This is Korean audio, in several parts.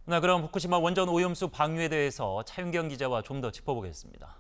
네, 그럼 후쿠시마 원전 오염수 방류에 대해서 차윤경 기자와 좀 더 짚어보겠습니다.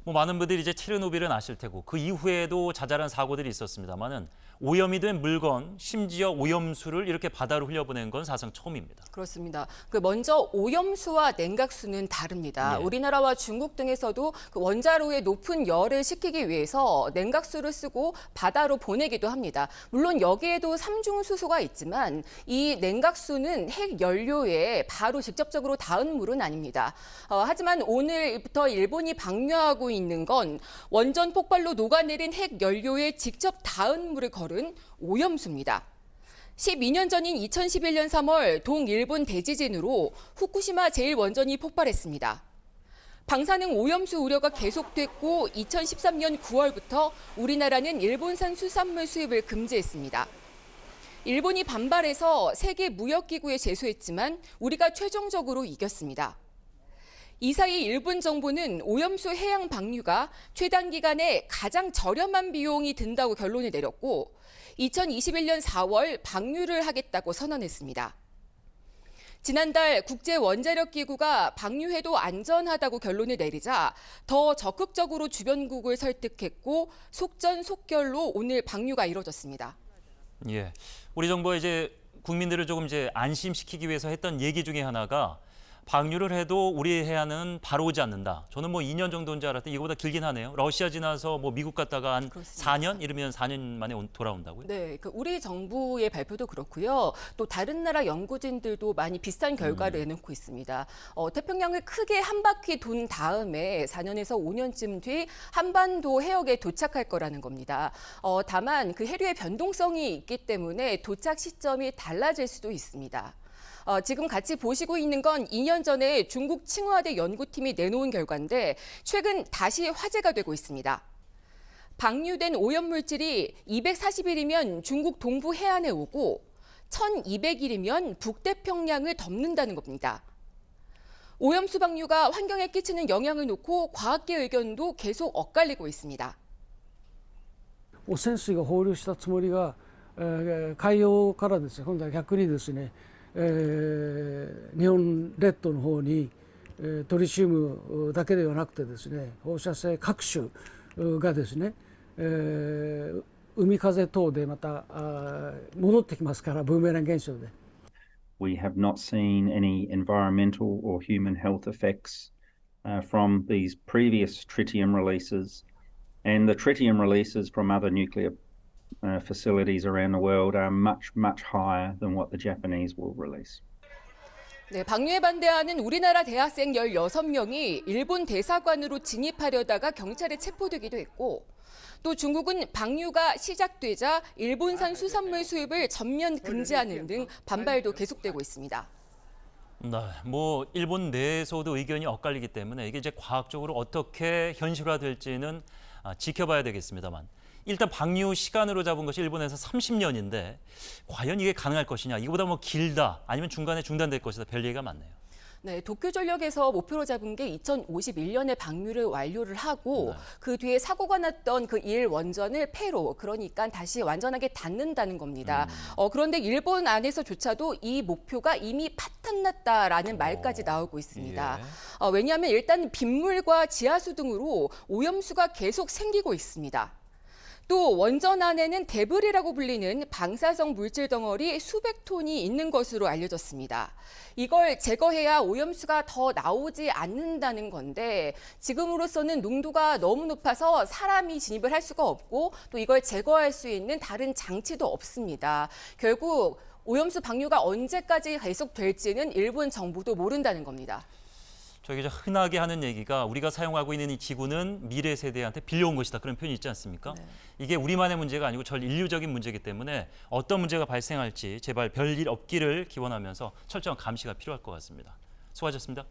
많은 분들이 이제 체르노빌은 아실 테고 그 이후에도 자잘한 사고들이 있었습니다만은 오염이 된 물건, 심지어 오염수를 이렇게 바다로 흘려보낸 건 사상 처음입니다. 그렇습니다. 먼저 오염수와 냉각수는 다릅니다. 예. 우리나라와 중국 등에서도 원자로의 높은 열을 식히기 위해서 냉각수를 쓰고 바다로 보내기도 합니다. 물론 여기에도 삼중수소가 있지만 이 냉각수는 핵 연료에 바로 직접적으로 닿은 물은 아닙니다. 하지만 오늘부터 일본이 방류하고 있는 건 원전 폭발로 녹아내린 핵 연료에 직접 닿은 물을 거른 오염수입니다. 12년 전인 2011년 3월 동일본 대지진으로 후쿠시마 제1원전이 폭발했습니다. 방사능 오염수 우려가 계속됐고 2013년 9월부터 우리나라는 일본산 수산물 수입을 금지했습니다. 일본이 반발해서 세계무역기구에 제소했지만 우리가 최종적으로 이겼습니다. 이 사이 일본 정부는 오염수 해양 방류가 최단 기간에 가장 저렴한 비용이 든다고 결론을 내렸고 2021년 4월 방류를 하겠다고 선언했습니다. 지난달 국제원자력기구가 방류해도 안전하다고 결론을 내리자 더 적극적으로 주변국을 설득했고 속전속결로 오늘 방류가 이뤄졌습니다. 예, 우리 정부가 이제 국민들을 조금 안심시키기 위해서 했던 얘기 중에 하나가 방류를 해도 우리 해안은 바로 오지 않는다. 저는 2년 정도인 줄 알았더니 이거보다 길긴 하네요. 러시아 지나서 미국 갔다가 한 그렇습니다. 4년? 이러면 4년 만에 돌아온다고요? 네, 우리 정부의 발표도 그렇고요. 또 다른 나라 연구진들도 많이 비슷한 결과를 내놓고 있습니다. 태평양을 크게 한 바퀴 돈 다음에 4년에서 5년쯤 뒤 한반도 해역에 도착할 거라는 겁니다. 다만 그 해류의 변동성이 있기 때문에 도착 시점이 달라질 수도 있습니다. 지금 같이 보시고 있는 건 2년 전에 중국 칭화대 연구팀이 내놓은 결과인데 최근 다시 화제가 되고 있습니다. 방류된 오염물질이 240일이면 중국 동부 해안에 오고 1200일이면 북태평양을 덮는다는 겁니다. 오염수 방류가 환경에 끼치는 영향을 놓고 과학계 의견도 계속 엇갈리고 있습니다. 汚染水が放流したつもりが、海洋からですね、今度は逆にですね、日本列島の方に、トリチウムだけではなくてですね、放射性各種がですね、海風等でまた戻ってきますから、ブーメラン現象で。We have not seen any environmental or human health effects from these previous tritium releases, and the tritium releases from other nuclear facilities around the world are much, much higher than what the Japanese will release. 네, 방류에 반대하는 우리나라 대학생 16명이 일본 대사관으로 진입하려다가 경찰에 체포되기도 했고 또 중국은 방류가 시작되자 일본산 수산물 수입을 전면 금지하는 등 반발도 계속되고 있습니다. 네, 일본 내에서도 의견이 엇갈리기 때문에 이게 과학적으로 어떻게 현실화될지는 지켜봐야 되겠습니다만 일단 방류 시간으로 잡은 것이 일본에서 30년인데 과연 이게 가능할 것이냐, 이거보다 길다, 아니면 중간에 중단될 것이다, 별 얘기가 많네요. 네, 도쿄전력에서 목표로 잡은 게 2051년에 방류를 완료를 하고 그 뒤에 사고가 났던 그 1원전을 폐로, 그러니까 다시 완전하게 닫는다는 겁니다. 그런데 일본 안에서조차도 이 목표가 이미 파탄났다라는 말까지 나오고 있습니다. 예. 왜냐하면 일단 빗물과 지하수 등으로 오염수가 계속 생기고 있습니다. 또 원전 안에는 데브리라고 불리는 방사성 물질 덩어리 수백 톤이 있는 것으로 알려졌습니다. 이걸 제거해야 오염수가 더 나오지 않는다는 건데 지금으로서는 농도가 너무 높아서 사람이 진입을 할 수가 없고 또 이걸 제거할 수 있는 다른 장치도 없습니다. 결국 오염수 방류가 언제까지 계속될지는 일본 정부도 모른다는 겁니다. 저희가 흔하게 하는 얘기가 우리가 사용하고 있는 이 지구는 미래 세대한테 빌려온 것이다, 그런 표현이 있지 않습니까? 네. 이게 우리만의 문제가 아니고 전 인류적인 문제이기 때문에 어떤 문제가 발생할지 제발 별일 없기를 기원하면서 철저한 감시가 필요할 것 같습니다. 수고하셨습니다.